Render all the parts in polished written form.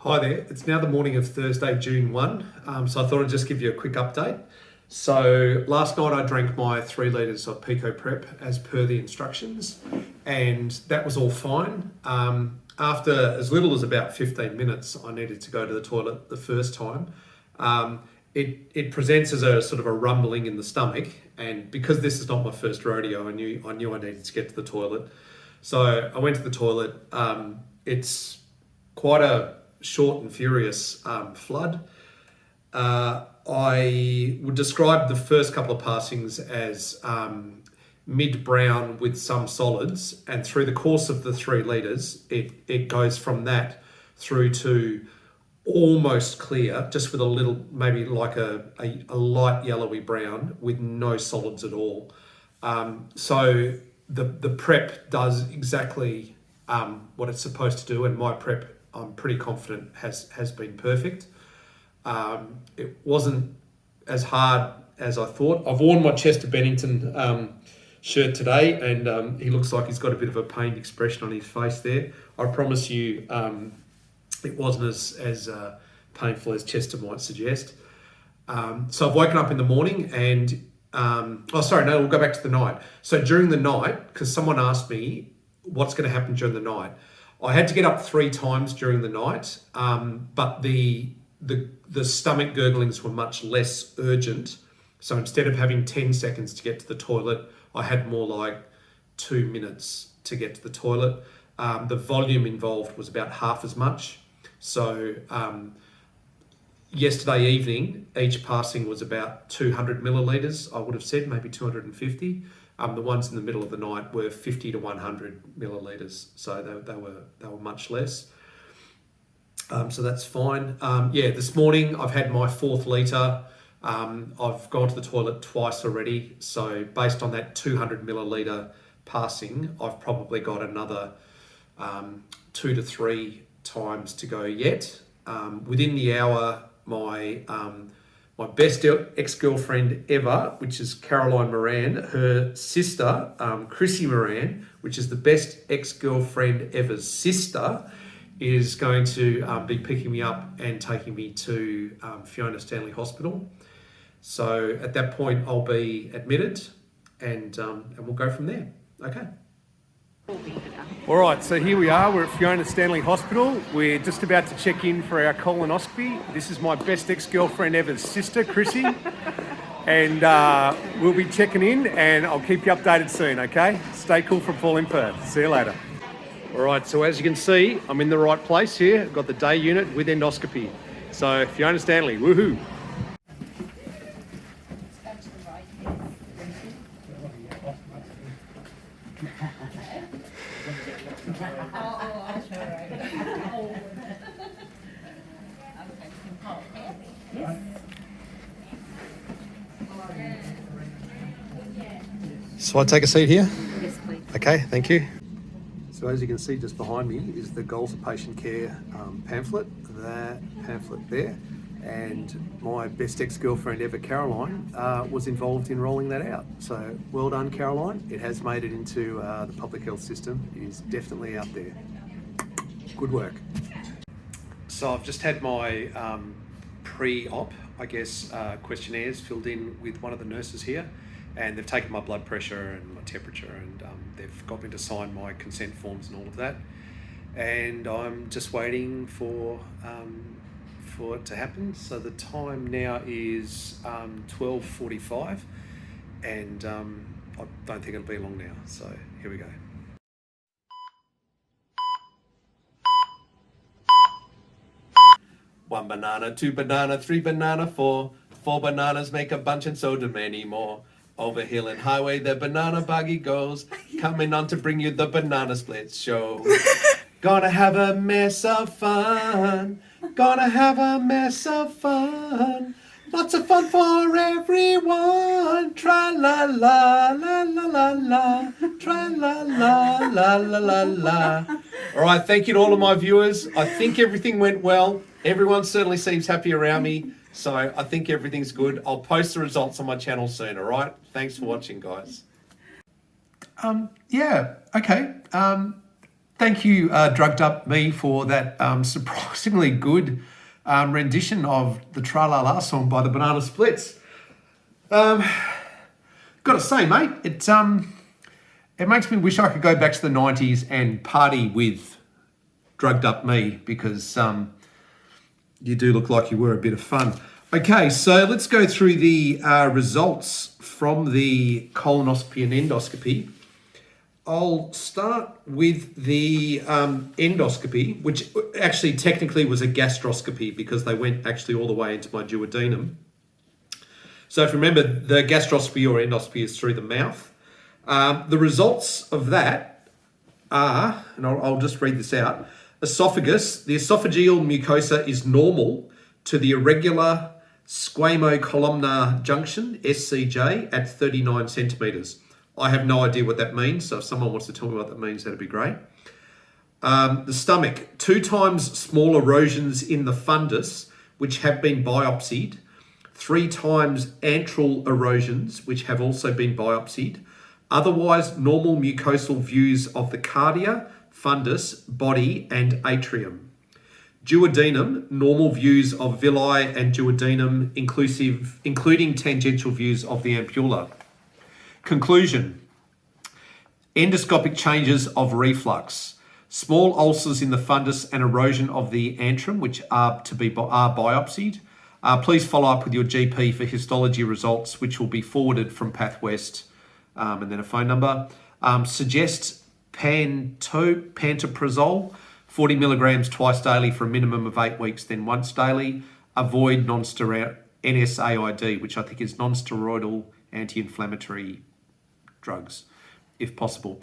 Hi there, it's now the morning of Thursday, June 1, so I thought I'd just give you a quick update. So last night I drank my 3 litres of Picoprep as per the instructions, and that was all fine. After as little as about 15 minutes, I needed to go to the toilet the first time. It presents as a sort of a rumbling in the stomach, and because this is not my first rodeo, I knew I needed to get to the toilet. So I went to the toilet. It's quite a short and furious flood. I would describe the first couple of passings as mid-brown with some solids, and through the course of the 3 litres, it goes from that through to almost clear, just with a little, maybe like a light yellowy brown with no solids at all. So the prep does exactly what it's supposed to do, and my prep, I'm pretty confident, has been perfect. It wasn't as hard as I thought. I've worn my Chester Bennington shirt today, and he looks like he's got a bit of a pained expression on his face there. I promise you it wasn't as painful as Chester might suggest. So I've woken up in the morning and, we'll go back to the night. So during the night, because someone asked me what's going to happen during the night, I had to get up 3 times during the night, but the stomach gurglings were much less urgent. So instead of having 10 seconds to get to the toilet, I had more like 2 minutes to get to the toilet. The volume involved was about half as much. So yesterday evening, each passing was about 200 millilitres, I would have said, maybe 250. The ones in the middle of the night were 50 to 100 millilitres, so they were much less. So that's fine. This morning I've had my 4th litre. I've gone to the toilet twice already, so based on that 200 millilitre passing, I've probably got another 2 to 3 times to go yet. Within the hour, my best ex-girlfriend ever, which is Caroline Moran, her sister, Chrissy Moran, which is the best ex-girlfriend ever's sister, is going to be picking me up and taking me to Fiona Stanley Hospital. So at that point, I'll be admitted, and we'll go from there. Okay. All right, so here we are. We're at Fiona Stanley Hospital. We're just about to check in for our colonoscopy. This is my best ex-girlfriend ever's sister, Chrissy. And we'll be checking in, and I'll keep you updated soon, okay? Stay cool from Paul in Perth. See you later. All right, so as you can see, I'm in the right place here. I've got the day unit with endoscopy. So Fiona Stanley, woohoo. So I take a seat here? Yes, please. Okay, thank you. So as you can see just behind me is the Goals of Patient Care pamphlet, that pamphlet there. And my best ex-girlfriend ever, Caroline, was involved in rolling that out. So well done, Caroline. It has made it into the public health system. It is definitely out there. Good work. So I've just had my pre-op, questionnaires filled in with one of the nurses here. And they've taken my blood pressure and my temperature, and they've got me to sign my consent forms and all of that. And I'm just waiting for it to happen. So the time now is 12:45, and I don't think it'll be long now. So here we go. One banana, 2 banana, 3 banana, 4 bananas make a bunch, and so do many more. Over hill and highway, the banana buggy goes, coming on to bring you the Banana Splits show. Gonna have a mess of fun, gonna have a mess of fun, lots of fun for everyone. Tra la la la la la la, tra la la la la la la. All right, thank you to all of my viewers. I think everything went well. Everyone certainly seems happy around me. So I think everything's good. I'll post the results on my channel soon, all right? Thanks for watching, guys. Okay. thank you, Drugged Up Me, for that surprisingly good rendition of the Tra La La song by the Banana Splits. Got to say, mate, it makes me wish I could go back to the 90s and party with Drugged Up Me, because you do look like you were a bit of fun. Okay, so let's go through the results from the colonoscopy and endoscopy. I'll start with the endoscopy, which actually technically was a gastroscopy because they went actually all the way into my duodenum. So if you remember, the gastroscopy or endoscopy is through the mouth. The results of that are, and I'll just read this out, esophagus, the esophageal mucosa is normal to the irregular squamocolumnar junction, SCJ, at 39 centimetres. I have no idea what that means, so if someone wants to tell me what that means, that'd be great. The stomach, 2 times small erosions in the fundus, which have been biopsied, 3 times antral erosions, which have also been biopsied. Otherwise, normal mucosal views of the cardia, fundus, body, and atrium. Duodenum, normal views of villi and duodenum, including tangential views of the ampulla. Conclusion: endoscopic changes of reflux, small ulcers in the fundus and erosion of the antrum, which are biopsied. Please follow up with your GP for histology results, which will be forwarded from PathWest, and then a phone number. Suggest pantoprazole, 40 milligrams twice daily for a minimum of 8 weeks, then once daily. Avoid NSAID, which I think is non-steroidal anti-inflammatory drugs, if possible.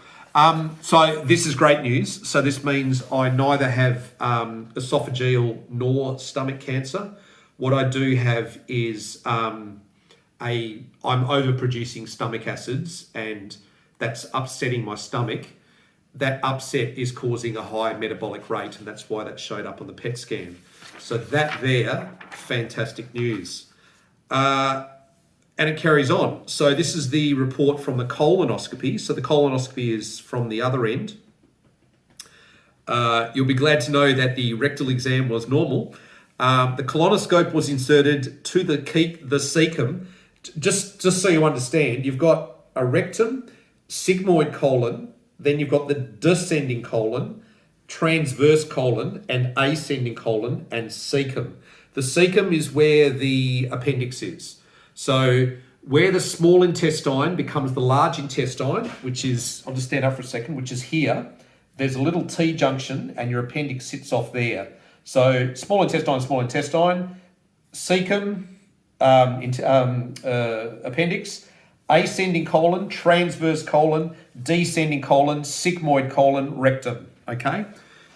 So this is great news. So this means I neither have esophageal nor stomach cancer. What I do have is I'm overproducing stomach acids, and that's upsetting my stomach. That upset is causing a high metabolic rate, and that's why that showed up on the PET scan. So that there, fantastic news. And it carries on. So this is the report from the colonoscopy. So the colonoscopy is from the other end. You'll be glad to know that the rectal exam was normal. The colonoscope was inserted to the cecum. Just so you understand, you've got a rectum, sigmoid colon, then you've got the descending colon, transverse colon, and ascending colon, and cecum. The cecum is where the appendix is. So where the small intestine becomes the large intestine, which is, I'll just stand up for a second, which is here, there's a little T junction and your appendix sits off there. So small intestine, cecum, appendix, ascending colon, transverse colon, descending colon, sigmoid colon, rectum. Okay,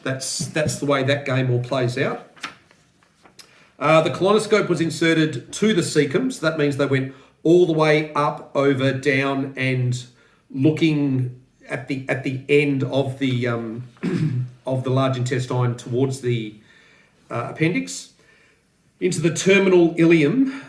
that's the way that game all plays out. The colonoscope was inserted to the cecum, so that means they went all the way up, over, down, and looking at the end of the of the large intestine towards the appendix, into the terminal ileum.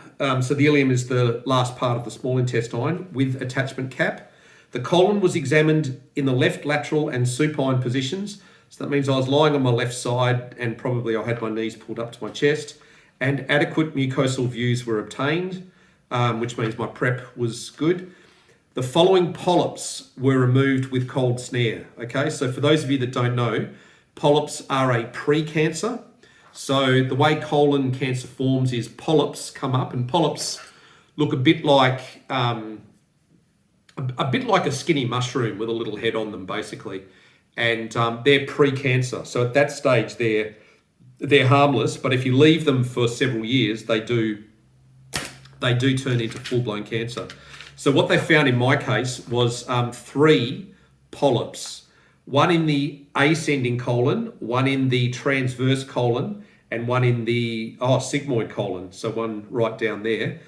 So the ileum is the last part of the small intestine with attachment cap. The colon was examined in the left lateral and supine positions. So that means I was lying on my left side, and probably I had my knees pulled up to my chest, and adequate mucosal views were obtained, which means my prep was good. The following polyps were removed with cold snare. Okay, so for those of you that don't know, polyps are a pre-cancer. So the way colon cancer forms is polyps come up, and polyps look a bit like a skinny mushroom with a little head on them, basically. And they're pre-cancer. So at that stage, they're harmless, but if you leave them for several years, they do turn into full-blown cancer. So what they found in my case was 3 polyps, one in the ascending colon, one in the transverse colon, and one in the sigmoid colon, so one right down there.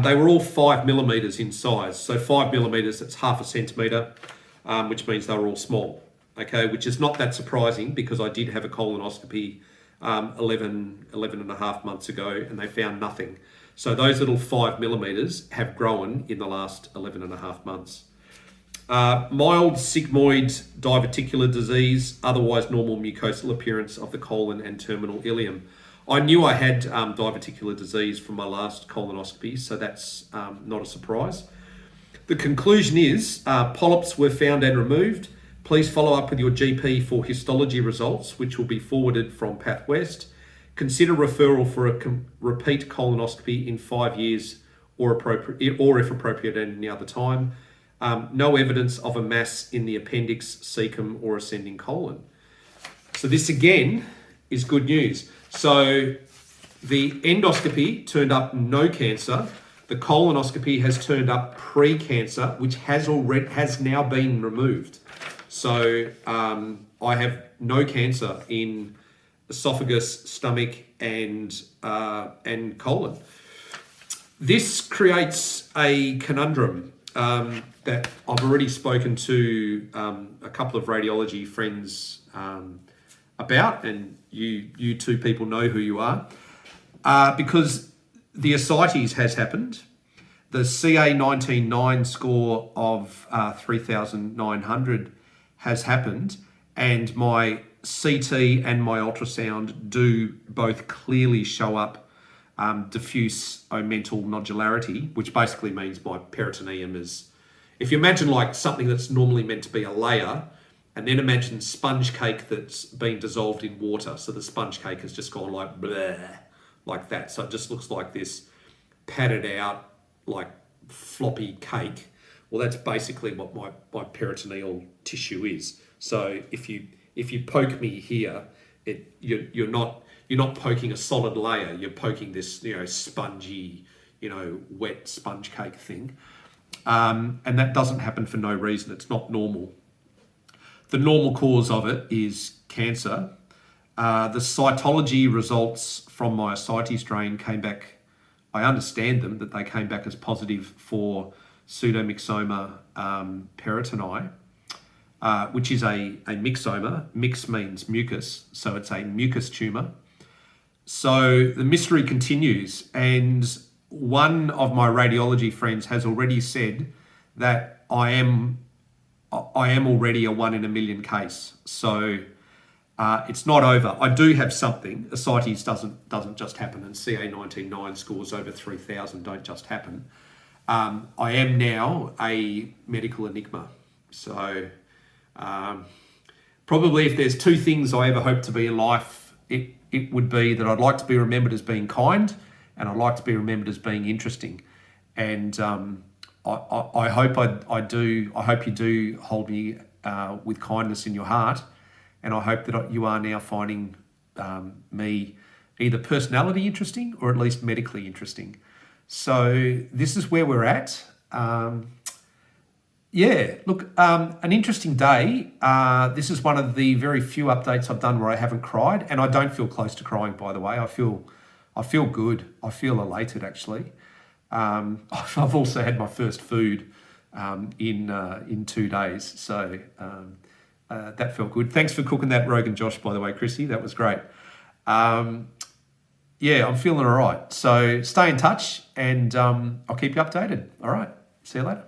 They were all 5 millimeters in size. So 5 millimeters, that's half a centimeter, which means they were all small. Okay, which is not that surprising because I did have a colonoscopy 11 and a half months ago, and they found nothing. So those little 5 millimeters have grown in the last 11 and a half months. Mild sigmoid diverticular disease, otherwise normal mucosal appearance of the colon and terminal ileum. I knew I had diverticular disease from my last colonoscopy, so that's not a surprise. The conclusion is polyps were found and removed. Please follow up with your GP for histology results, which will be forwarded from Path West. Consider referral for a repeat colonoscopy in 5 years or if appropriate at any other time. No evidence of a mass in the appendix, cecum, or ascending colon. So this again is good news. So the endoscopy turned up no cancer. The colonoscopy has turned up pre-cancer, which has now been removed. So I have no cancer in esophagus, stomach, and colon. This creates a conundrum that I've already spoken to a couple of radiology friends about, and you two people know who you are, because the ascites has happened. The CA 19.9 score of 3,900 has happened, and my CT and my ultrasound do both clearly show up diffuse omental nodularity, which basically means my peritoneum is, if you imagine like something that's normally meant to be a layer, and then imagine sponge cake that's been dissolved in water. So the sponge cake has just gone like bleh, like that. So it just looks like this padded out, like floppy cake. Well, that's basically what my peritoneal tissue is. So if you poke me here, you're not poking a solid layer. You're poking this spongy, wet sponge cake thing, and that doesn't happen for no reason. It's not normal. The normal cause of it is cancer. The cytology results from my ascites drain came back. I understand them, that they came back as positive for pseudomyxoma peritonei, which is a myxoma. Mix means mucus, so it's a mucus tumour. So the mystery continues, and one of my radiology friends has already said that I am already a 1 in a million case. So it's not over. I do have something. Ascites doesn't just happen, and CA 19.9 scores over 3,000 don't just happen. I am now a medical enigma. So probably if there's two things I ever hope to be in life, it would be that I'd like to be remembered as being kind, and I'd like to be remembered as being interesting. And I hope I do. I hope you do hold me with kindness in your heart, and I hope that you are now finding me either personality interesting or at least medically interesting. So this is where we're at. An interesting day. This is one of the very few updates I've done where I haven't cried, and I don't feel close to crying, by the way. I feel good. I feel elated, actually. I've also had my first food in 2 days, so that felt good. Thanks for cooking that Rogan Josh, by the way, Chrissy. That was great. I'm feeling all right. So stay in touch, and I'll keep you updated. All right. See you later.